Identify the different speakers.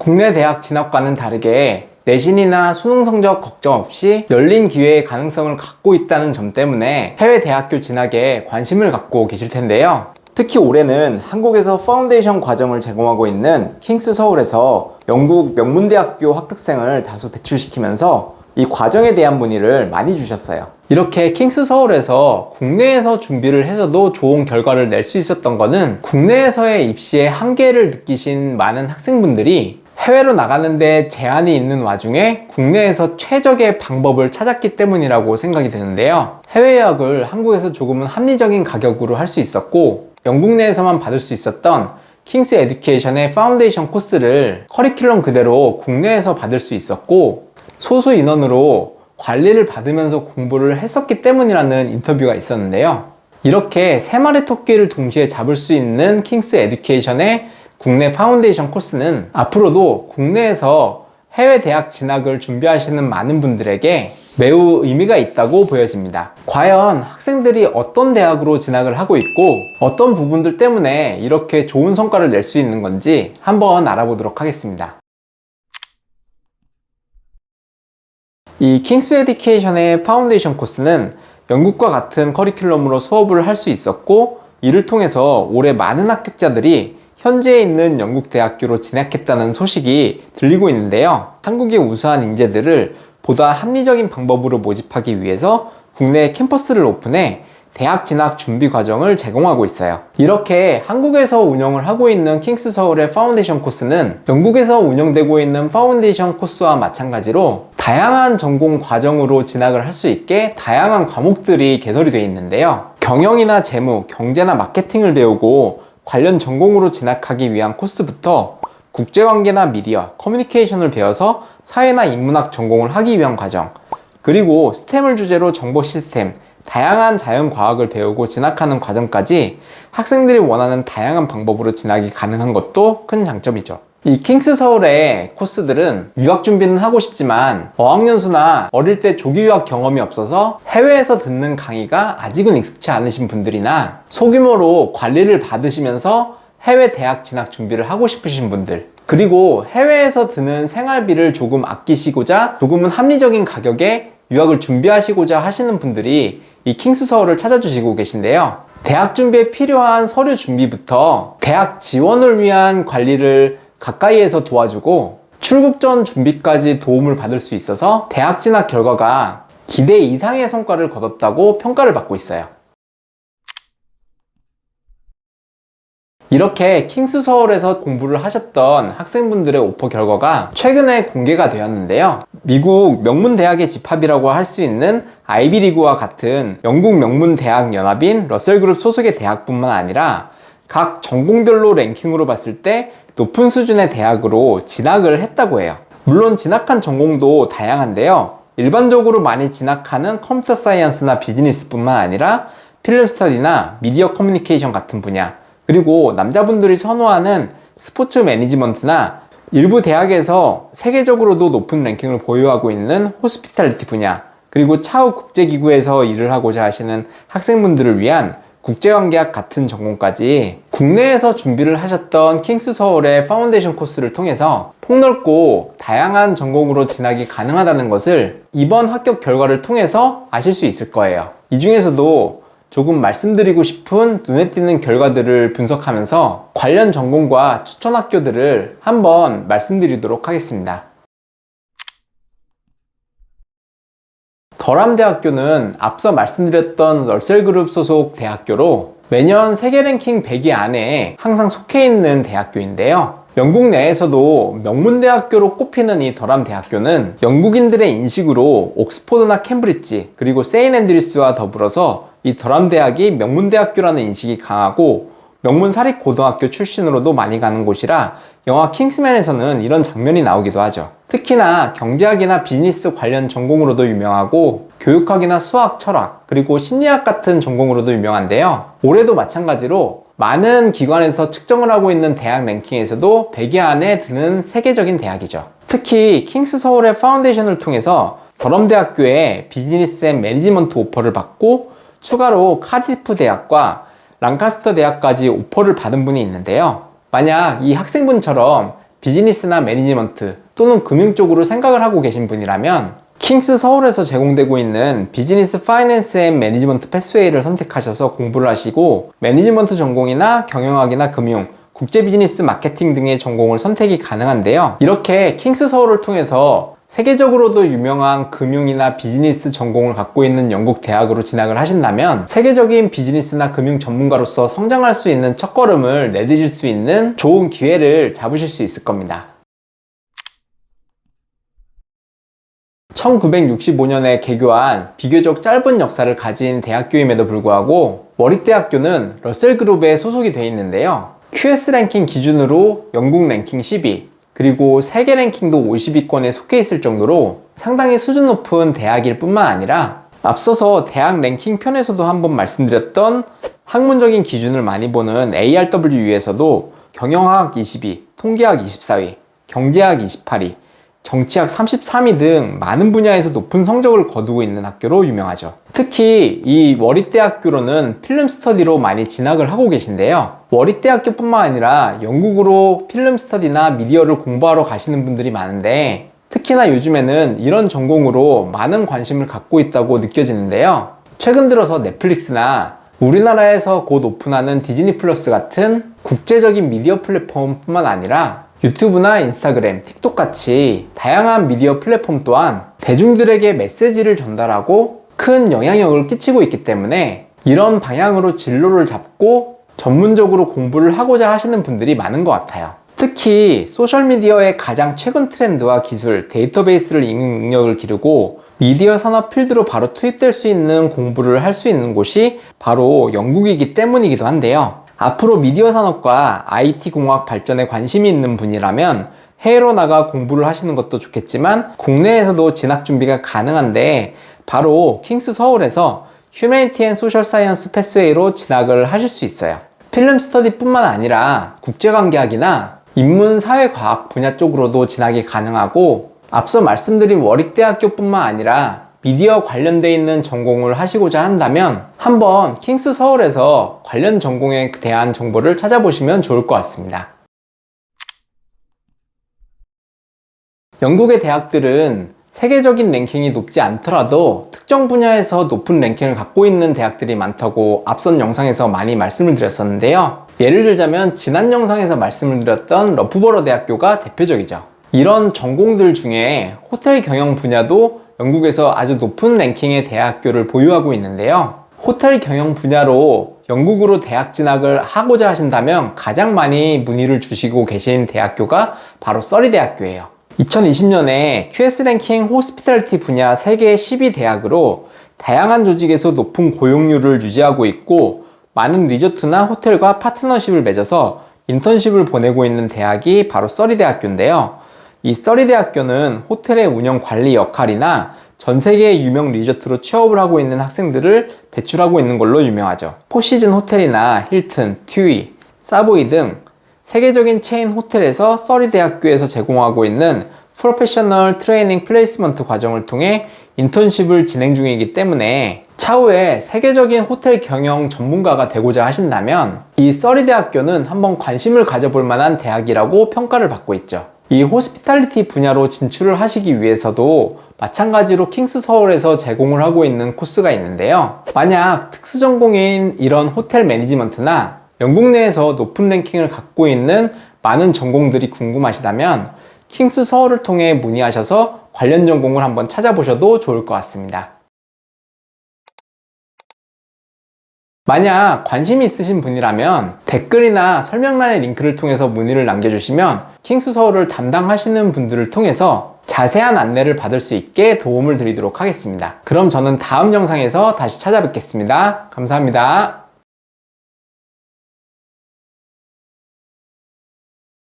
Speaker 1: 국내 대학 진학과는 다르게 내신이나 수능 성적 걱정 없이 열린 기회의 가능성을 갖고 있다는 점 때문에 해외 대학교 진학에 관심을 갖고 계실 텐데요. 특히 올해는 한국에서 파운데이션 과정을 제공하고 있는 킹스 서울에서 영국 명문대학교 합격생을 다수 배출시키면서 이 과정에 대한 문의를 많이 주셨어요. 이렇게 킹스 서울에서 국내에서 준비를 해서도 좋은 결과를 낼 수 있었던 거는 국내에서의 입시의 한계를 느끼신 많은 학생분들이 해외로 나가는데 제한이 있는 와중에 국내에서 최적의 방법을 찾았기 때문이라고 생각이 드는데요. 해외 유학을 한국에서 조금은 합리적인 가격으로 할 수 있었고, 영국 내에서만 받을 수 있었던 킹스 에듀케이션의 파운데이션 코스를 커리큘럼 그대로 국내에서 받을 수 있었고, 소수 인원으로 관리를 받으면서 공부를 했었기 때문이라는 인터뷰가 있었는데요. 이렇게 세 마리 토끼를 동시에 잡을 수 있는 킹스 에듀케이션의 국내 파운데이션 코스는 앞으로도 국내에서 해외 대학 진학을 준비하시는 많은 분들에게 매우 의미가 있다고 보여집니다. 과연 학생들이 어떤 대학으로 진학을 하고 있고 어떤 부분들 때문에 이렇게 좋은 성과를 낼 수 있는 건지 한번 알아보도록 하겠습니다. 이 킹스 에듀케이션의 파운데이션 코스는 영국과 같은 커리큘럼으로 수업을 할 수 있었고, 이를 통해서 올해 많은 합격자들이 현지에 있는 영국 대학교로 진학했다는 소식이 들리고 있는데요. 한국의 우수한 인재들을 보다 합리적인 방법으로 모집하기 위해서 국내 캠퍼스를 오픈해 대학 진학 준비 과정을 제공하고 있어요. 이렇게 한국에서 운영을 하고 있는 킹스 서울의 파운데이션 코스는 영국에서 운영되고 있는 파운데이션 코스와 마찬가지로 다양한 전공 과정으로 진학을 할 수 있게 다양한 과목들이 개설이 되어 있는데요. 경영이나 재무, 경제나 마케팅을 배우고 관련 전공으로 진학하기 위한 코스부터 국제관계나 미디어, 커뮤니케이션을 배워서 사회나 인문학 전공을 하기 위한 과정, 그리고 스템을 주제로 정보 시스템, 다양한 자연과학을 배우고 진학하는 과정까지 학생들이 원하는 다양한 방법으로 진학이 가능한 것도 큰 장점이죠. 이 킹스 서울의 코스들은 유학 준비는 하고 싶지만 어학연수나 어릴 때 조기 유학 경험이 없어서 해외에서 듣는 강의가 아직은 익숙치 않으신 분들이나 소규모로 관리를 받으시면서 해외 대학 진학 준비를 하고 싶으신 분들, 그리고 해외에서 드는 생활비를 조금 아끼시고자 조금은 합리적인 가격에 유학을 준비하시고자 하시는 분들이 이 킹스 서울을 찾아주시고 계신데요. 대학 준비에 필요한 서류 준비부터 대학 지원을 위한 관리를 가까이에서 도와주고 출국 전 준비까지 도움을 받을 수 있어서 대학 진학 결과가 기대 이상의 성과를 거뒀다고 평가를 받고 있어요. 이렇게 킹스 서울에서 공부를 하셨던 학생분들의 오퍼 결과가 최근에 공개가 되었는데요. 미국 명문대학의 집합이라고 할 수 있는 아이비리그와 같은 영국 명문대학 연합인 러셀그룹 소속의 대학뿐만 아니라 각 전공별로 랭킹으로 봤을 때 높은 수준의 대학으로 진학을 했다고 해요. 물론 진학한 전공도 다양한데요. 일반적으로 많이 진학하는 컴퓨터 사이언스나 비즈니스뿐만 아니라 필름 스터디나 미디어 커뮤니케이션 같은 분야, 그리고 남자분들이 선호하는 스포츠 매니지먼트나 일부 대학에서 세계적으로도 높은 랭킹을 보유하고 있는 호스피탈리티 분야, 그리고 차후 국제기구에서 일을 하고자 하시는 학생분들을 위한 국제관계학 같은 전공까지 국내에서 준비를 하셨던 킹스 서울의 파운데이션 코스를 통해서 폭넓고 다양한 전공으로 진학이 가능하다는 것을 이번 합격 결과를 통해서 아실 수 있을 거예요. 이 중에서도 조금 말씀드리고 싶은 눈에 띄는 결과들을 분석하면서 관련 전공과 추천 학교들을 한번 말씀드리도록 하겠습니다. 더람대학교는 앞서 말씀드렸던 럴셀그룹 소속 대학교로 매년 세계 랭킹 100위 안에 항상 속해 있는 대학교인데요. 영국 내에서도 명문대학교로 꼽히는 이 더람대학교는 영국인들의 인식으로 옥스포드나 캠브리지, 그리고 세인 앤드류스와 더불어서 이 더람대학이 명문대학교라는 인식이 강하고 명문 사립고등학교 출신으로도 많이 가는 곳이라 영화 킹스맨에서는 이런 장면이 나오기도 하죠. 특히나 경제학이나 비즈니스 관련 전공으로도 유명하고 교육학이나 수학, 철학, 그리고 심리학 같은 전공으로도 유명한데요. 올해도 마찬가지로 많은 기관에서 측정을 하고 있는 대학 랭킹에서도 100위 안에 드는 세계적인 대학이죠. 특히 킹스 서울의 파운데이션을 통해서 더럼대학교에 비즈니스 앤 매니지먼트 오퍼를 받고 추가로 카디프 대학과 랑카스터 대학까지 오퍼를 받은 분이 있는데요. 만약 이 학생분처럼 비즈니스나 매니지먼트 또는 금융 쪽으로 생각을 하고 계신 분이라면 킹스 서울에서 제공되고 있는 비즈니스 파이낸스 앤 매니지먼트 패스웨이를 선택하셔서 공부를 하시고 매니지먼트 전공이나 경영학이나 금융, 국제 비즈니스 마케팅 등의 전공을 선택이 가능한데요. 이렇게 킹스 서울을 통해서 세계적으로도 유명한 금융이나 비즈니스 전공을 갖고 있는 영국 대학으로 진학을 하신다면 세계적인 비즈니스나 금융 전문가로서 성장할 수 있는 첫걸음을 내디딜 수 있는 좋은 기회를 잡으실 수 있을 겁니다. 1965년에 개교한 비교적 짧은 역사를 가진 대학교임에도 불구하고 워릭대학교는 러셀그룹에 소속이 되어 있는데요. QS 랭킹 기준으로 영국 랭킹 10위, 그리고 세계 랭킹도 50위권에 속해 있을 정도로 상당히 수준 높은 대학일 뿐만 아니라 앞서서 대학 랭킹 편에서도 한번 말씀드렸던 학문적인 기준을 많이 보는 ARW에서도 경영학 20위, 통계학 24위, 경제학 28위, 정치학 33위 등 많은 분야에서 높은 성적을 거두고 있는 학교로 유명하죠. 특히 이 워릭대학교로는 필름 스터디로 많이 진학을 하고 계신데요. 워릭대학교뿐만 아니라 영국으로 필름 스터디나 미디어를 공부하러 가시는 분들이 많은데 특히나 요즘에는 이런 전공으로 많은 관심을 갖고 있다고 느껴지는데요. 최근 들어서 넷플릭스나 우리나라에서 곧 오픈하는 디즈니 플러스 같은 국제적인 미디어 플랫폼뿐만 아니라 유튜브나 인스타그램, 틱톡 같이 다양한 미디어 플랫폼 또한 대중들에게 메시지를 전달하고 큰 영향력을 끼치고 있기 때문에 이런 방향으로 진로를 잡고 전문적으로 공부를 하고자 하시는 분들이 많은 것 같아요. 특히 소셜미디어의 가장 최근 트렌드와 기술, 데이터베이스를 읽는 능력을 기르고 미디어 산업 필드로 바로 투입될 수 있는 공부를 할 수 있는 곳이 바로 영국이기 때문이기도 한데요. 앞으로 미디어 산업과 IT 공학 발전에 관심이 있는 분이라면 해외로 나가 공부를 하시는 것도 좋겠지만 국내에서도 진학 준비가 가능한데 바로 킹스 서울에서 휴머니티 앤 소셜 사이언스 패스웨이로 진학을 하실 수 있어요. 필름 스터디 뿐만 아니라 국제관계학이나 인문사회과학 분야 쪽으로도 진학이 가능하고 앞서 말씀드린 워릭대학교 뿐만 아니라 미디어 관련돼 있는 전공을 하시고자 한다면 한번 킹스 서울에서 관련 전공에 대한 정보를 찾아보시면 좋을 것 같습니다. 영국의 대학들은 세계적인 랭킹이 높지 않더라도 특정 분야에서 높은 랭킹을 갖고 있는 대학들이 많다고 앞선 영상에서 많이 말씀을 드렸었는데요. 예를 들자면 지난 영상에서 말씀을 드렸던 러프버러 대학교가 대표적이죠. 이런 전공들 중에 호텔 경영 분야도 영국에서 아주 높은 랭킹의 대학교를 보유하고 있는데요. 호텔 경영 분야로 영국으로 대학 진학을 하고자 하신다면 가장 많이 문의를 주시고 계신 대학교가 바로 서리 대학교예요. 2020년에 QS 랭킹 호스피탈리티 분야 세계 10위 대학으로 다양한 조직에서 높은 고용률을 유지하고 있고 많은 리조트나 호텔과 파트너십을 맺어서 인턴십을 보내고 있는 대학이 바로 서리 대학교인데요. 이 서리 대학교는 호텔의 운영 관리 역할이나 전 세계의 유명 리조트로 취업을 하고 있는 학생들을 배출하고 있는 걸로 유명하죠. 포시즌 호텔이나 힐튼, 튜이, 사보이 등 세계적인 체인 호텔에서 서리 대학교에서 제공하고 있는 프로페셔널 트레이닝 플레이스먼트 과정을 통해 인턴십을 진행 중이기 때문에 차후에 세계적인 호텔 경영 전문가가 되고자 하신다면 이 서리 대학교는 한번 관심을 가져볼 만한 대학이라고 평가를 받고 있죠. 이 호스피탈리티 분야로 진출을 하시기 위해서도 마찬가지로 킹스 서울에서 제공을 하고 있는 코스가 있는데요. 만약 특수전공인 이런 호텔 매니지먼트나 영국 내에서 높은 랭킹을 갖고 있는 많은 전공들이 궁금하시다면 킹스 서울을 통해 문의하셔서 관련 전공을 한번 찾아보셔도 좋을 것 같습니다. 만약 관심이 있으신 분이라면 댓글이나 설명란의 링크를 통해서 문의를 남겨주시면 킹스 서울을 담당하시는 분들을 통해서 자세한 안내를 받을 수 있게 도움을 드리도록 하겠습니다. 그럼 저는 다음 영상에서 다시 찾아뵙겠습니다. 감사합니다.